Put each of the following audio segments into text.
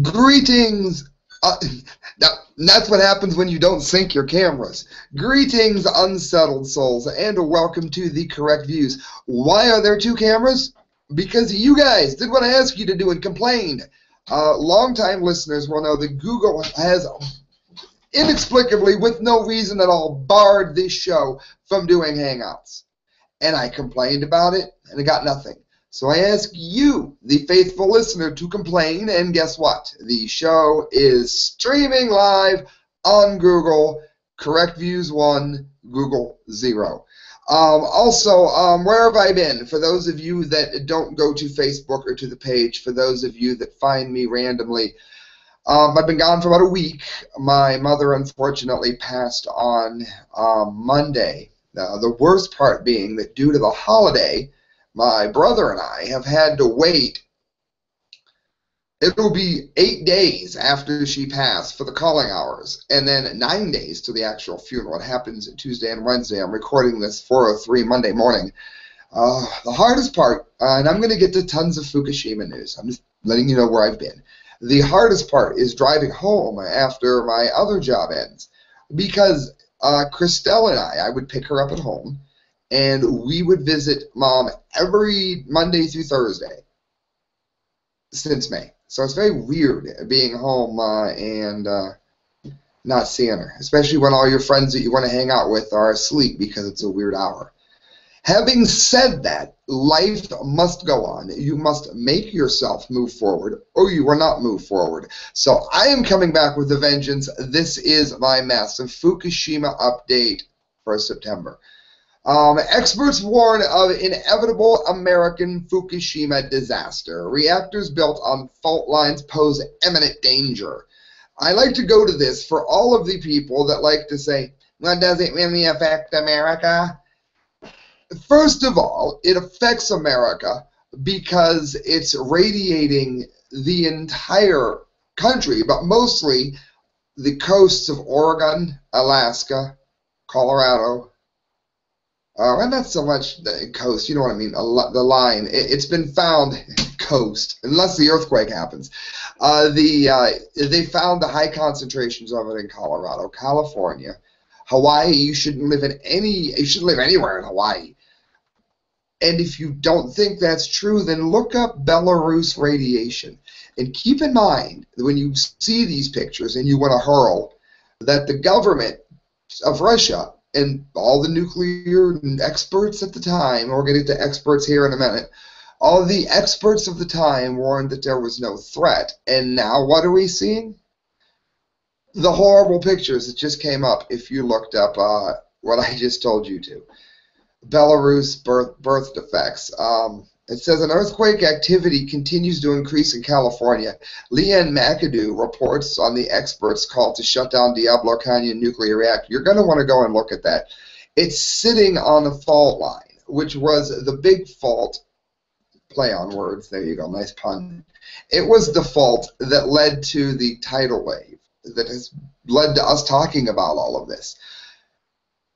Greetings. Now, that's what happens when you don't sync your cameras. Greetings, unsettled souls, and welcome to the Correct Views. Why are there two cameras? Because you guys did what I asked you to do and complained. Longtime listeners will know that Google has inexplicably, with no reason at all, barred this show from doing Hangouts. And I complained about it, and I got nothing. So I ask you, the faithful listener, to complain, and guess what? The show is streaming live on Google, Correct Views 1, Google 0. Also, where have I been? For those of you that don't go to Facebook or to the page, for those of you that find me randomly, I've been gone for about a week. My mother, unfortunately, passed on Monday. The worst part being that due to the holiday, my brother and I have had to wait. It'll be 8 days after she passed for the calling hours, and then 9 days to the actual funeral. It happens Tuesday and Wednesday. I'm recording this 4:03 Monday morning. The hardest part, and I'm going to get to tons of Fukushima news. I'm just letting you know where I've been. The hardest part is driving home after my other job ends, because Christelle and I would pick her up at home, and we would visit Mom every Monday through Thursday since May. So it's very weird being home and not seeing her, especially when all your friends that you want to hang out with are asleep because it's a weird hour. Having said that, life must go on. You must make yourself move forward, or you will not move forward. So I am coming back with a vengeance. This is my massive Fukushima update for September. Experts warn of inevitable American Fukushima disaster. Reactors built on fault lines pose imminent danger. I like to go to this for all of the people that like to say, well, does it really affect America? First of all, it affects America because it's radiating the entire country, but mostly the coasts of Oregon, Alaska, Colorado, and not so much the coast, you know what I mean, the line. It's been found, coast, unless the earthquake happens. They found the high concentrations of it in Colorado, California, Hawaii. You shouldn't live anywhere in Hawaii. And if you don't think that's true, then look up Belarus radiation. And keep in mind, when you see these pictures and you want to hurl, that the government of Russia and all the nuclear experts at the time, we're going to get to experts here in a minute, all the experts of the time warned that there was no threat. And now what are we seeing? The horrible pictures that just came up if you looked up what I just told you to. Belarus birth defects. It says an earthquake activity continues to increase in California. Leanne McAdoo reports on the experts' call to shut down Diablo Canyon nuclear reactor. You're going to want to go and look at that. It's sitting on a fault line, which was the big fault. Play on words. There you go. Nice pun. It was the fault that led to the tidal wave that has led to us talking about all of this.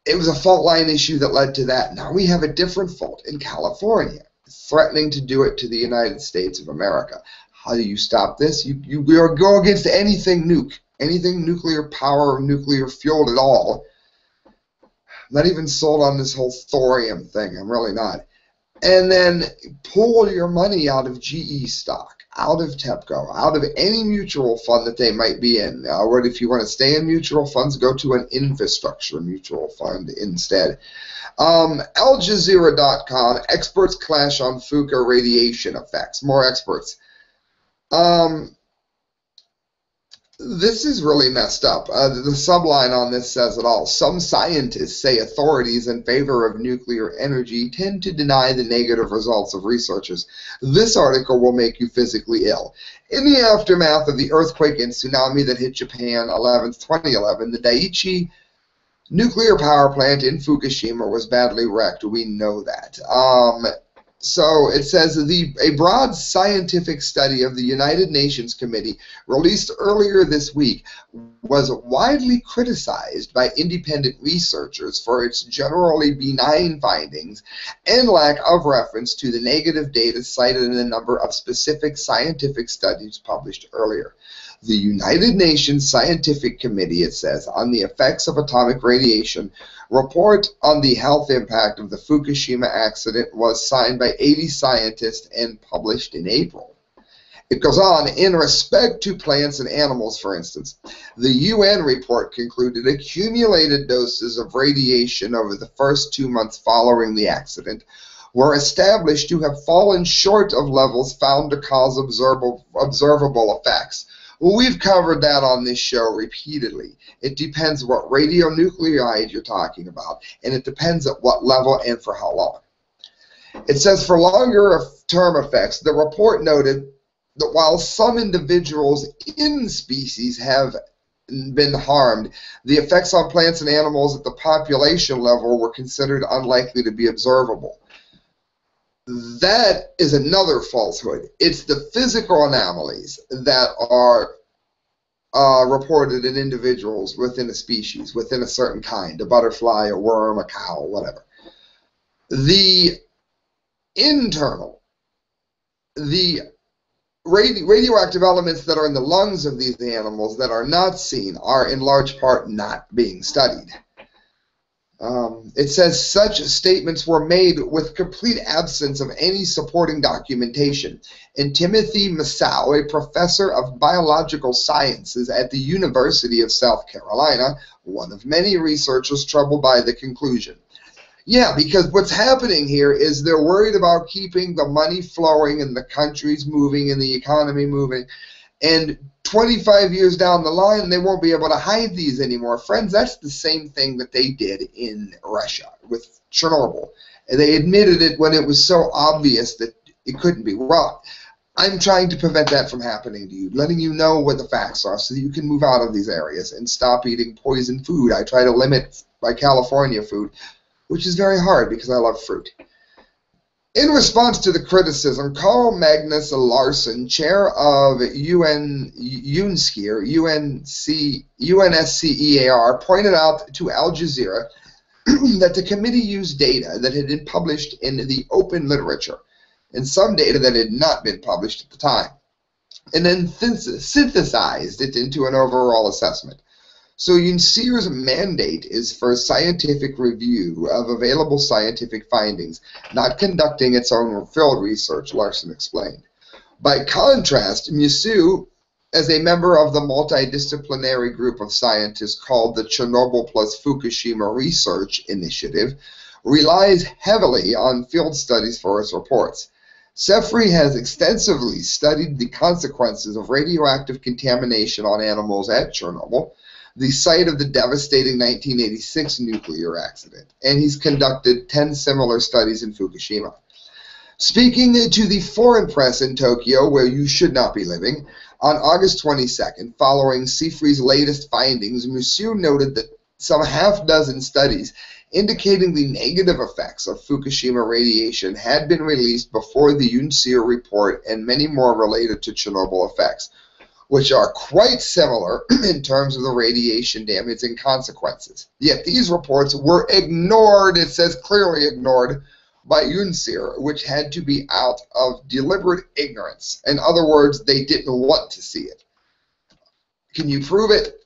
It was a fault line issue that led to that. Now we have a different fault in California, threatening to do it to the United States of America. How do you stop this? You go against anything nuclear power or nuclear fueled at all. I'm not even sold on this whole thorium thing. I'm really not. And then pull your money out of GE stock, out of TEPCO, out of any mutual fund that they might be in. Or if you want to stay in mutual funds, go to an infrastructure mutual fund instead. AlJazeera.com, experts clash on Fuka radiation effects. More experts. This is really messed up. The subline on this says it all. Some scientists say authorities in favor of nuclear energy tend to deny the negative results of researchers. This article will make you physically ill. In the aftermath of the earthquake and tsunami that hit Japan 2011, the Daiichi nuclear power plant in Fukushima was badly wrecked. We know that. So it says a broad scientific study of the United Nations Committee released earlier this week was widely criticized by independent researchers for its generally benign findings and lack of reference to the negative data cited in a number of specific scientific studies published earlier. The United Nations Scientific Committee, it says, on the effects of atomic radiation report on the health impact of the Fukushima accident was signed by 80 scientists and published in April. It goes on, in respect to plants and animals, for instance, the UN report concluded accumulated doses of radiation over the first 2 months following the accident were established to have fallen short of levels found to cause observable effects. We've covered that on this show repeatedly. It depends what radionuclide you're talking about, and it depends at what level and for how long. It says for longer term effects, the report noted that while some individuals in species have been harmed, the effects on plants and animals at the population level were considered unlikely to be observable. That is another falsehood. It's the physical anomalies that are reported in individuals within a species, within a certain kind, a butterfly, a worm, a cow, whatever. The internal, the radioactive elements that are in the lungs of these animals that are not seen are in large part not being studied. It says such statements were made with complete absence of any supporting documentation. And Timothy Massow, a professor of biological sciences at the University of South Carolina, one of many researchers troubled by the conclusion. Yeah, because what's happening here is they're worried about keeping the money flowing and the countries moving and the economy moving. And 25 years down the line, they won't be able to hide these anymore. Friends, that's the same thing that they did in Russia with Chernobyl. And they admitted it when it was so obvious that it couldn't be. Well, I'm trying to prevent that from happening to you, letting you know what the facts are so that you can move out of these areas and stop eating poison food. I try to limit my California food, which is very hard because I love fruit. In response to the criticism, Carl Magnus Larsson, chair of UNSCEAR, pointed out to Al Jazeera that the committee used data that had been published in the open literature and some data that had not been published at the time, and then synthesized it into an overall assessment. So UNSCEAR's mandate is for scientific review of available scientific findings, not conducting its own field research, Larson explained. By contrast, Massow, as a member of the multidisciplinary group of scientists called the Chernobyl plus Fukushima Research Initiative, relies heavily on field studies for its reports. Sefri has extensively studied the consequences of radioactive contamination on animals at Chernobyl, the site of the devastating 1986 nuclear accident, and he's conducted 10 similar studies in Fukushima. Speaking to the foreign press in Tokyo, where you should not be living, on August 22nd, following Sefri's latest findings, Massow noted that some half-dozen studies indicating the negative effects of Fukushima radiation had been released before the UNSCEAR report, and many more related to Chernobyl effects, which are quite similar in terms of the radiation damage and consequences. Yet these reports were ignored, it says clearly ignored, by UNSCEAR, which had to be out of deliberate ignorance. In other words, they didn't want to see it. Can you prove it?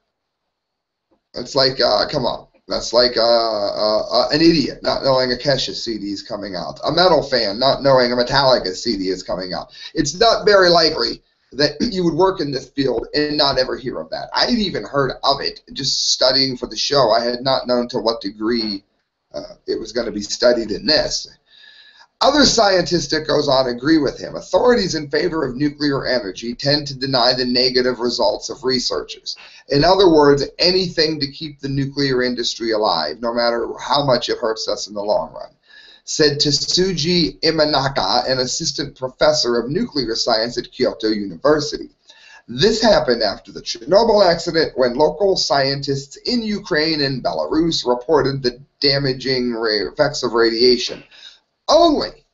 It's like, come on. That's like an idiot not knowing a Kesha CD is coming out. A metal fan not knowing a Metallica CD is coming out. It's not very likely that you would work in this field and not ever hear of that. I had even heard of it just studying for the show. I had not known to what degree it was going to be studied in this. Other scientists, it goes on, agree with him. Authorities in favor of nuclear energy tend to deny the negative results of researchers. In other words, anything to keep the nuclear industry alive, no matter how much it hurts us in the long run, said Tsuji Imanaka, an assistant professor of nuclear science at Kyoto University. This happened after the Chernobyl accident, when local scientists in Ukraine and Belarus reported the damaging effects of radiation. Only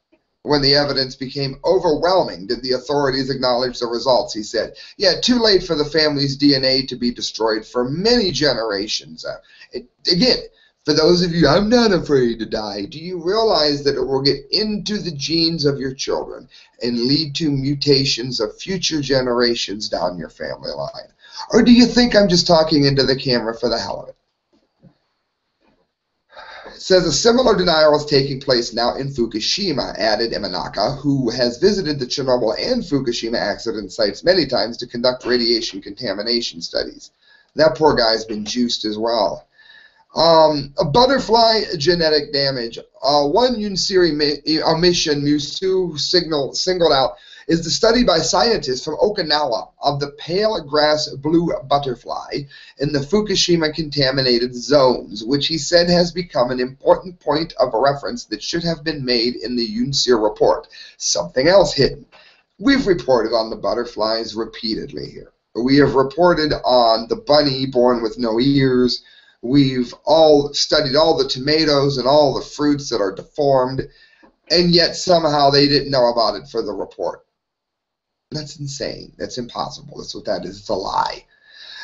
When the evidence became overwhelming, did the authorities acknowledge the results? He said, yeah, too late for the family's DNA to be destroyed for many generations. Again, for those of you, I'm not afraid to die. Do you realize that it will get into the genes of your children and lead to mutations of future generations down your family line? Or do you think I'm just talking into the camera for the hell of it? It says a similar denial is taking place now in Fukushima, added Imanaka, who has visited the Chernobyl and Fukushima accident sites many times to conduct radiation contamination studies. That poor guy's been juiced as well. A butterfly genetic damage. One Unsiri omission Musu singled out is the study by scientists from Okinawa of the pale grass blue butterfly in the Fukushima contaminated zones, which he said has become an important point of reference that should have been made in the Unsiri report. Something else hidden. We've reported on the butterflies repeatedly here. We have reported on the bunny born with no ears. We've all studied all the tomatoes and all the fruits that are deformed, and yet somehow they didn't know about it for the report. That's insane. That's impossible. That's what that is. It's a lie.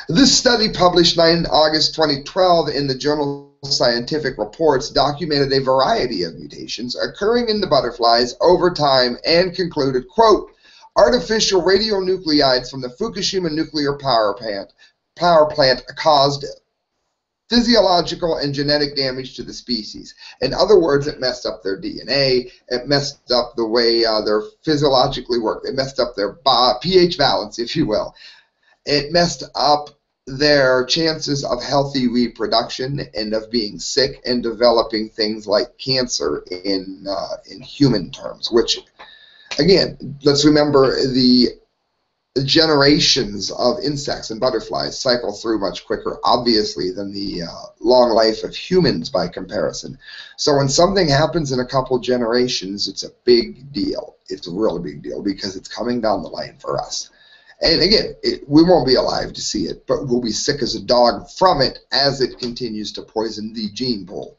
This study, published 9 August 2012 in the journal Scientific Reports, documented a variety of mutations occurring in the butterflies over time and concluded, quote, artificial radionuclides from the Fukushima nuclear power plant caused physiological and genetic damage to the species. In other words, it messed up their DNA, it messed up the way they're physiologically work, it messed up their pH balance, if you will. It messed up their chances of healthy reproduction and of being sick and developing things like cancer in human terms, which, again, let's remember the generations of insects and butterflies cycle through much quicker, obviously, than the long life of humans by comparison. So when something happens in a couple generations, it's a big deal. It's a really big deal because it's coming down the line for us. And again, we won't be alive to see it, but we'll be sick as a dog from it as it continues to poison the gene pool.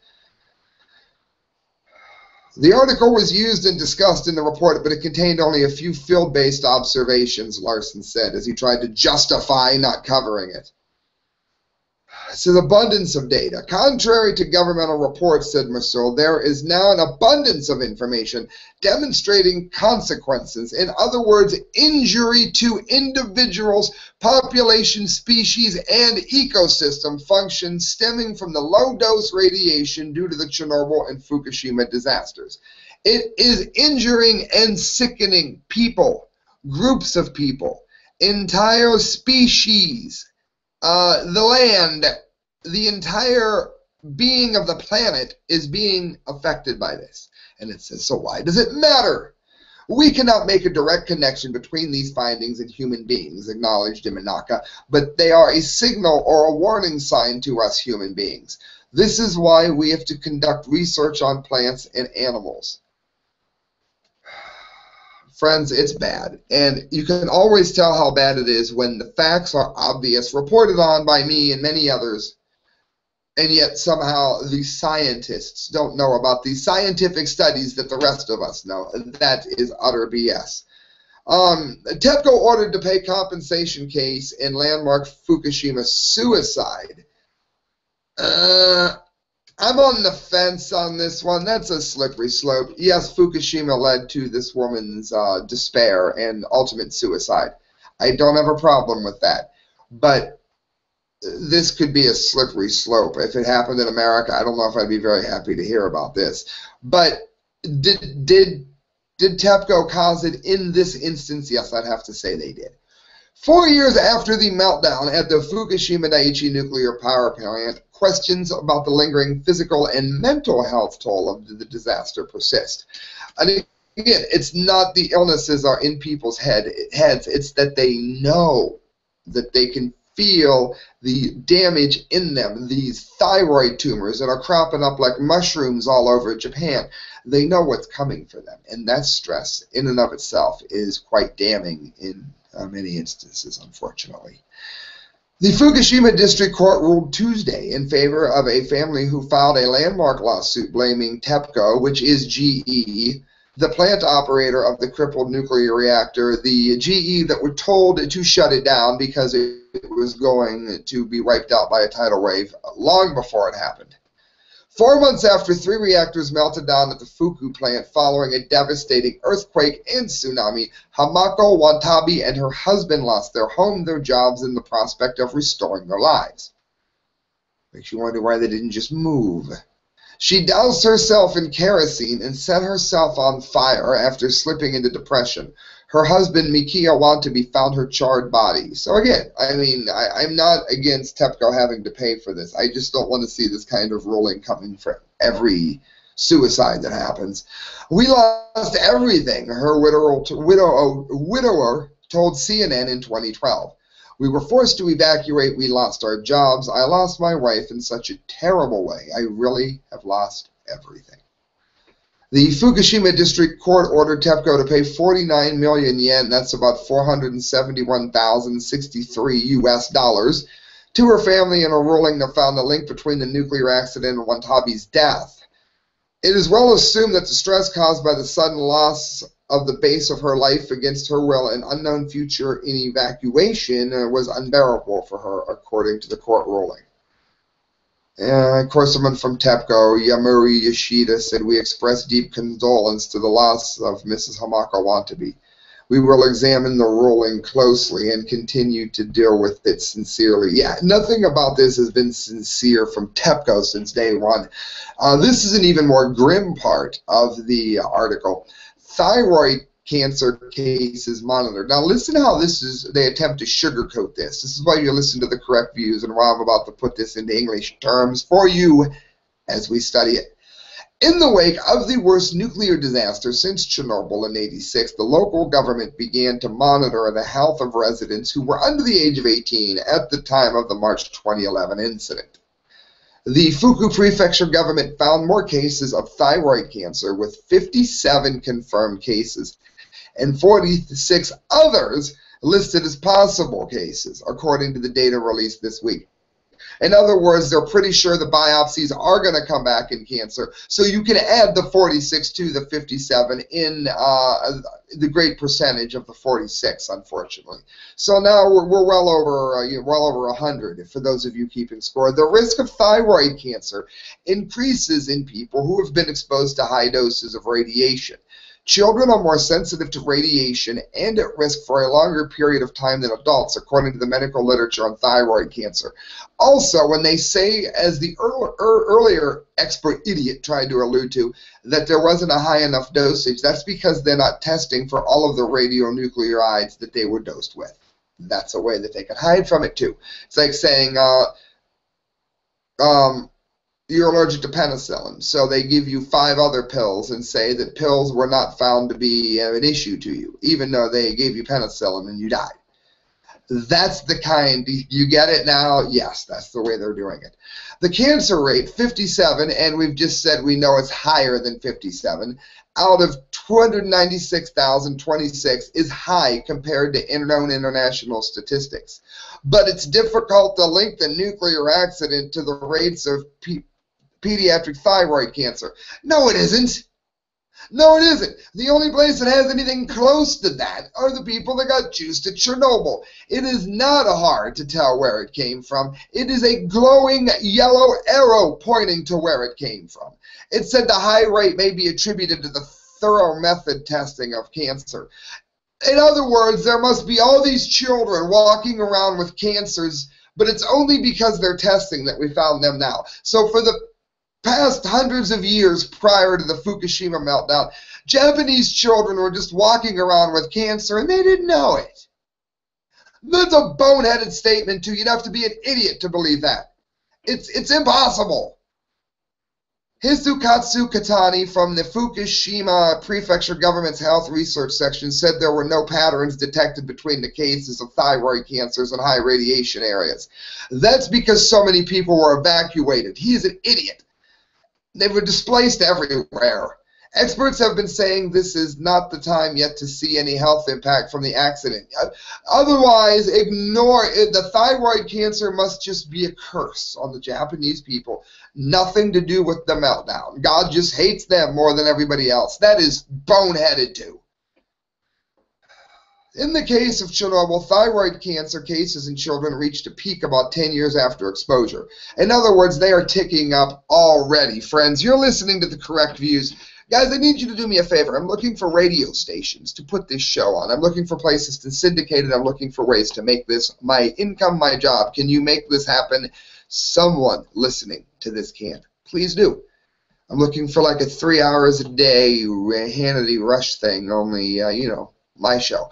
The article was used and discussed in the report, but it contained only a few field-based observations, Larson said, as he tried to justify not covering it. It's an abundance of data. Contrary to governmental reports, said Marceau, there is now an abundance of information demonstrating consequences. In other words, injury to individuals, population, species, and ecosystem functions stemming from the low-dose radiation due to the Chernobyl and Fukushima disasters. It is injuring and sickening people, groups of people, entire species, the land, the entire being of the planet is being affected by this. And it says, so why does it matter? We cannot make a direct connection between these findings and human beings, acknowledged Imanaka, but they are a signal or a warning sign to us human beings. This is why we have to conduct research on plants and animals. Friends, it's bad, and you can always tell how bad it is when the facts are obvious, reported on by me and many others, and yet somehow the scientists don't know about these scientific studies that the rest of us know. That is utter BS. TEPCO ordered to pay compensation case in landmark Fukushima suicide. I'm on the fence on this one. That's a slippery slope. Yes, Fukushima led to this woman's despair and ultimate suicide. I don't have a problem with that. But this could be a slippery slope. If it happened in America, I don't know if I'd be very happy to hear about this. But did TEPCO cause it in this instance? Yes, I'd have to say they did. 4 years after the meltdown at the Fukushima Daiichi nuclear power plant, questions about the lingering physical and mental health toll of the disaster persist. And again, it's not the illnesses are in people's heads, it's that they know, that they can feel the damage in them, these thyroid tumors that are cropping up like mushrooms all over Japan. They know what's coming for them, and that stress in and of itself is quite damning in many instances, unfortunately. The Fukushima District Court ruled Tuesday in favor of a family who filed a landmark lawsuit blaming TEPCO, which is GE, the plant operator of the crippled nuclear reactor, the GE that were told to shut it down because it was going to be wiped out by a tidal wave long before it happened. 4 months after 3 reactors melted down at the Fuku plant following a devastating earthquake and tsunami, Hamako Watabe and her husband lost their home, their jobs, and the prospect of restoring their lives. Makes you wonder why they didn't just move. She doused herself in kerosene and set herself on fire after slipping into depression. Her husband, Mikia Watabe, found her charred body. So again, I mean, I'm not against TEPCO having to pay for this. I just don't want to see this kind of ruling coming for every suicide that happens. We lost everything, her widower told CNN in 2012. We were forced to evacuate. We lost our jobs. I lost my wife in such a terrible way. I really have lost everything. The Fukushima District Court ordered TEPCO to pay 49 million yen, that's about 471,063 US dollars, to her family in a ruling that found a link between the nuclear accident and Watabe's death. It is well assumed that the stress caused by the sudden loss of the base of her life against her will and unknown future in evacuation was unbearable for her, according to the court ruling. Of course, someone from TEPCO, Yamuri Yoshida, said, "We express deep condolence to the loss of Mrs. Hamako Watabe. We will examine the ruling closely and continue to deal with it sincerely." Yeah, nothing about this has been sincere from TEPCO since day one. This is an even more grim part of the article. Thyroid cancer cases monitored. Now listen how they attempt to sugarcoat this. This is why you listen to the correct views and why I'm about to put this into English terms for you as we study it. In the wake of the worst nuclear disaster since Chernobyl in '86, the local government began to monitor the health of residents who were under the age of 18 at the time of the March 2011 incident. The Fuku Prefecture government found more cases of thyroid cancer, with 57 confirmed cases and 46 others listed as possible cases, according to the data released this week. In other words, they're pretty sure the biopsies are going to come back in cancer, so you can add the 46 to the 57 in the great percentage of the 46, unfortunately. So now we're well over 100, for those of you keeping score. The risk of thyroid cancer increases in people who have been exposed to high doses of radiation. Children are more sensitive to radiation and at risk for a longer period of time than adults, according to the medical literature on thyroid cancer. Also, when they say, as the earlier expert idiot tried to allude to, that there wasn't a high enough dosage, that's because they're not testing for all of the radionuclides that they were dosed with. That's a way that they can hide from it, too. It's like saying, you're allergic to penicillin, so they give you 5 other pills and say that pills were not found to be an issue to you, even though they gave you penicillin and you died. That's the kind, you get it now? Yes, that's the way they're doing it. The cancer rate, 57, and we've just said we know it's higher than 57, out of 296,026 is high compared to known international statistics. But it's difficult to link the nuclear accident to the rates of pediatric thyroid cancer. No, it isn't. No, it isn't. The only place that has anything close to that are the people that got juiced at Chernobyl. It is not hard to tell where it came from. It is a glowing yellow arrow pointing to where it came from. It said the high rate may be attributed to the thorough method testing of cancer. In other words, there must be all these children walking around with cancers, but it's only because they're testing that we found them now. So for the past hundreds of years prior to the Fukushima meltdown, Japanese children were just walking around with cancer and they didn't know it. That's a boneheaded statement, too. You'd have to be an idiot to believe that. It's impossible. Hisukatsu Katani from the Fukushima Prefecture Government's Health Research Section said there were no patterns detected between the cases of thyroid cancers and high radiation areas. That's because so many people were evacuated. He is an idiot. They were displaced everywhere. Experts have been saying this is not the time yet to see any health impact from the accident. Otherwise, ignore it. The thyroid cancer must just be a curse on the Japanese people. Nothing to do with the meltdown. God just hates them more than everybody else. That is boneheaded too. In the case of Chernobyl, thyroid cancer cases in children reached a peak about 10 years after exposure. In other words, they are ticking up already. Friends, you're listening to the correct views. Guys, I need you to do me a favor. I'm looking for radio stations to put this show on. I'm looking for places to syndicate it. I'm looking for ways to make this my income, my job. Can you make this happen? Someone listening to this can. Please do. I'm looking for like a 3 hours a day Hannity Rush thing, only, you know, my show.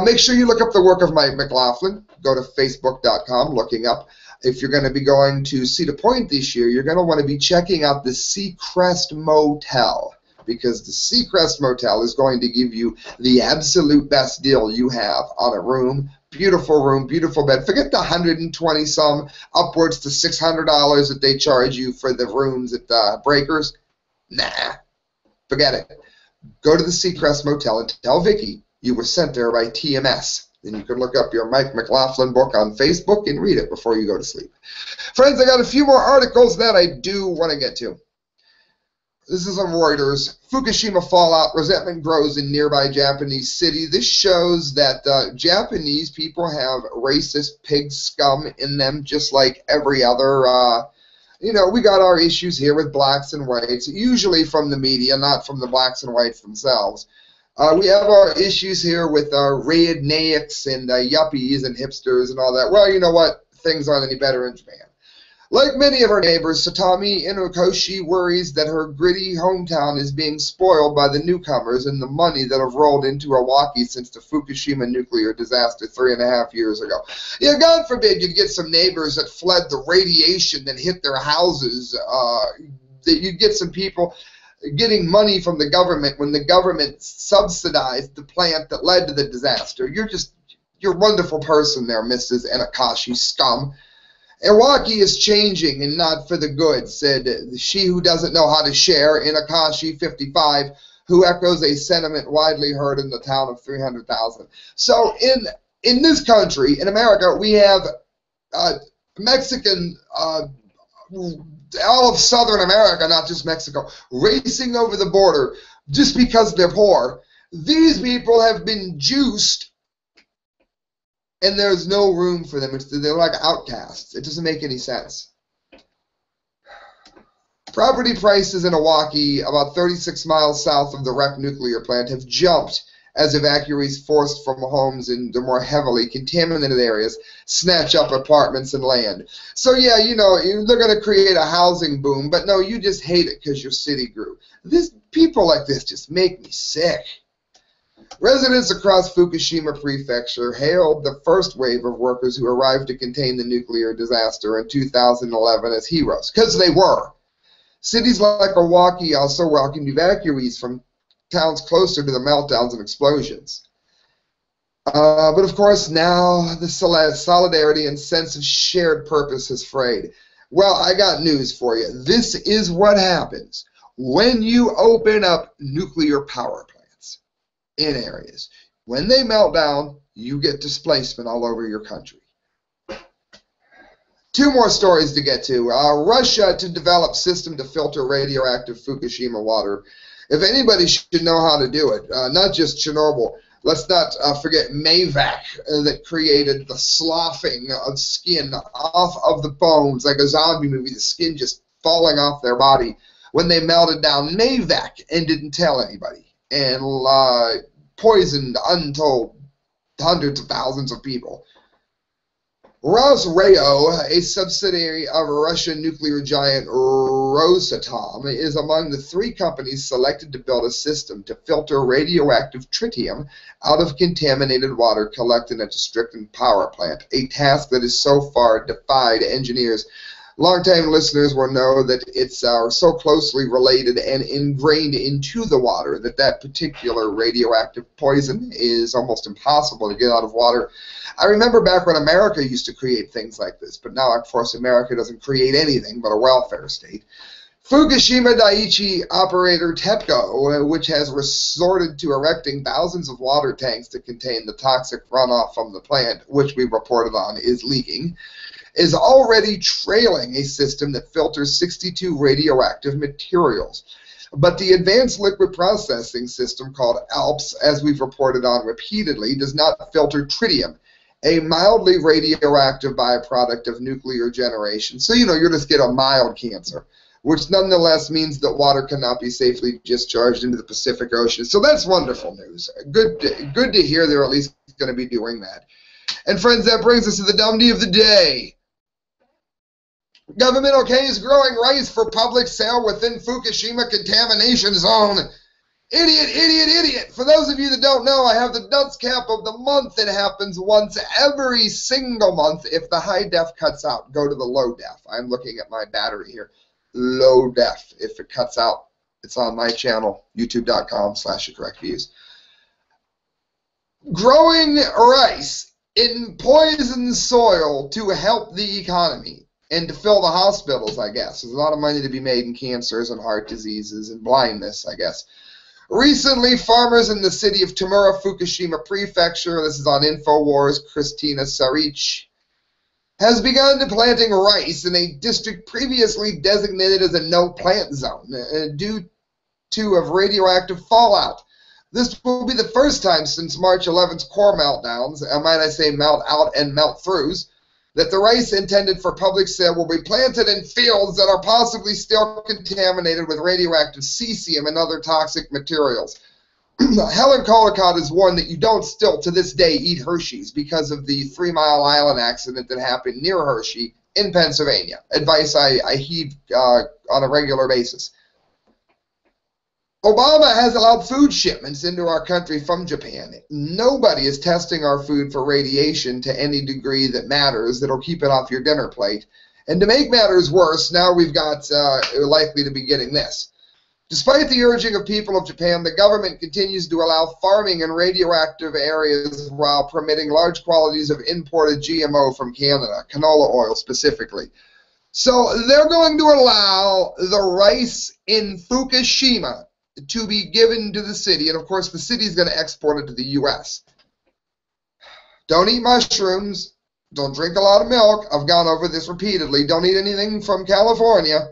Make sure you look up the work of Mike McLaughlin. Go to facebook.com, looking up. If you're going to be going to Cedar Point this year, you're going to want to be checking out the Seacrest Motel, because the Seacrest Motel is going to give you the absolute best deal you have on a room, beautiful bed. Forget the $120-some, upwards to $600 that they charge you for the rooms at Breakers. Nah, forget it. Go to the Seacrest Motel and tell Vicky you were sent there by TMS. Then you can look up your Mike McLaughlin book on Facebook and read it before you go to sleep. Friends, I got a few more articles that I do want to get to. This is on Reuters. Fukushima fallout, resentment grows in nearby Japanese city. This shows that Japanese people have racist pig scum in them, just like every other. You know, we got our issues here with blacks and whites, usually from the media, not from the blacks and whites themselves. We have our issues here with rednecks and yuppies and hipsters and all that. Well, you know what? Things aren't any better in Japan. Like many of our neighbors, Satami Inukoshi worries that her gritty hometown is being spoiled by the newcomers and the money that have rolled into Iwaki since the Fukushima nuclear disaster 3.5 years ago. Yeah, God forbid you'd get some neighbors that fled the radiation that hit their houses. That you'd get some people getting money from the government when the government subsidized the plant that led to the disaster. You're a wonderful person there, Mrs. Inakashi scum. Iwaki is changing and not for the good, said she who doesn't know how to share, Inakashi 55, who echoes a sentiment widely heard in the town of 300,000. So in this country, in America, we have Mexican all of Southern America, not just Mexico, racing over the border just because they're poor. These people have been juiced, and there's no room for them. They're like outcasts. It doesn't make any sense. Property prices in Iwaki, about 36 miles south of the wrecked nuclear plant, have jumped as evacuees forced from homes in the more heavily contaminated areas snatch up apartments and land. So yeah, you know, they're going to create a housing boom, but no, you just hate it because your city grew. People like this just make me sick. Residents across Fukushima Prefecture hailed the first wave of workers who arrived to contain the nuclear disaster in 2011 as heroes, because they were. Cities like Iwaki also welcomed evacuees from towns closer to the meltdowns and explosions. But of course, now the solidarity and sense of shared purpose has frayed. Well, I got news for you. This is what happens when you open up nuclear power plants in areas. When they melt down, you get displacement all over your country. Two more stories to get to. Russia to develop system to filter radioactive Fukushima water. If anybody should know how to do it, not just Chernobyl, let's not forget Mavac that created the sloughing of skin off of the bones, like a zombie movie, the skin just falling off their body when they melted down. Mavac and didn't tell anybody, and poisoned untold hundreds of thousands of people. Rosrayo, a subsidiary of Russian nuclear giant Rosatom, is among the 3 companies selected to build a system to filter radioactive tritium out of contaminated water collected at a stricken power plant, a task that has so far defied engineers. Longtime listeners will know that it's so closely related and ingrained into the water that particular radioactive poison is almost impossible to get out of water. I remember back when America used to create things like this, but now, of course, America doesn't create anything but a welfare state. Fukushima Daiichi operator TEPCO, which has resorted to erecting thousands of water tanks to contain the toxic runoff from the plant, which we reported on is leaking, is already trailing a system that filters 62 radioactive materials. But the advanced liquid processing system called ALPS, as we've reported on repeatedly, does not filter tritium, a mildly radioactive byproduct of nuclear generation. So, you'll just get a mild cancer, which nonetheless means that water cannot be safely discharged into the Pacific Ocean. So that's wonderful news. Good to hear they're at least going to be doing that. And friends, that brings us to the dumb-d of the day. Government okays growing rice for public sale within Fukushima contamination zone. Idiot, idiot, idiot. For those of you that don't know, I have the dunce cap of the month. It happens once every single month. If the high def cuts out, go to the low def. I'm looking at my battery here. Low def. If it cuts out, it's on my channel, youtube.com/correctviews. Growing rice in poisoned soil to help the economy and to fill the hospitals, I guess. There's a lot of money to be made in cancers and heart diseases and blindness, I guess. Recently, farmers in the city of Tamura, Fukushima Prefecture, this is on InfoWars, Christina Sarich, has begun planting rice in a district previously designated as a no-plant zone due to radioactive fallout. This will be the first time since March 11th's core meltdowns, might I say melt out and melt throughs, that the rice intended for public sale will be planted in fields that are possibly still contaminated with radioactive cesium and other toxic materials. Helen Collicott has warned that you don't still to this day eat Hershey's because of the 3 Mile Island accident that happened near Hershey in Pennsylvania. Advice I heed on a regular basis. Obama has allowed food shipments into our country from Japan. Nobody is testing our food for radiation to any degree that matters, that'll keep it off your dinner plate. And to make matters worse, now we've got likely to be getting this. Despite the urging of people of Japan, the government continues to allow farming in radioactive areas while permitting large quantities of imported GMO from Canada, canola oil specifically. So they're going to allow the rice in Fukushima to be given to the city, and of course the city is going to export it to the U.S. Don't eat mushrooms. Don't drink a lot of milk. I've gone over this repeatedly. Don't eat anything from California.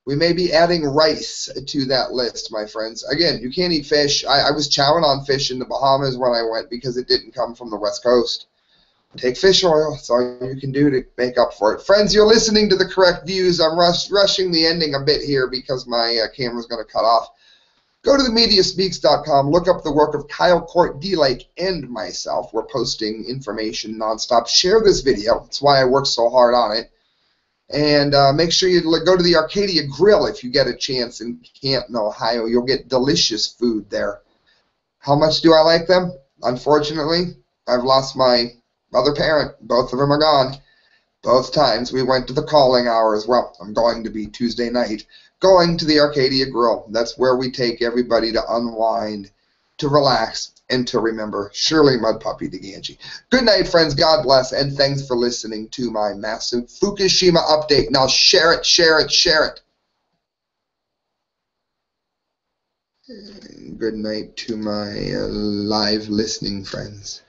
We may be adding rice to that list, my friends. Again, you can't eat fish. I was chowing on fish in the Bahamas when I went because it didn't come from the West Coast. Take fish oil. That's all you can do to make up for it. Friends, you're listening to The Correct Views. I'm rushing the ending a bit here because my camera's going to cut off. Go to themediaspeaks.com, look up the work of Kyle Court D-Lake and myself. We're posting information nonstop. Share this video. That's why I work so hard on it. And make sure you go to the Arcadia Grill if you get a chance in Canton, Ohio. You'll get delicious food there. How much do I like them? Unfortunately, I've lost my other parent. Both of them are gone. Both times we went to the calling hours. Well, I'm going to be Tuesday night. Going to the Arcadia Grill. That's where we take everybody to unwind, to relax, and to remember Shirley Mud Puppy DeGangi. Good night, friends. God bless, and thanks for listening to my massive Fukushima update. Now share it, share it, share it. Good night to my live listening friends.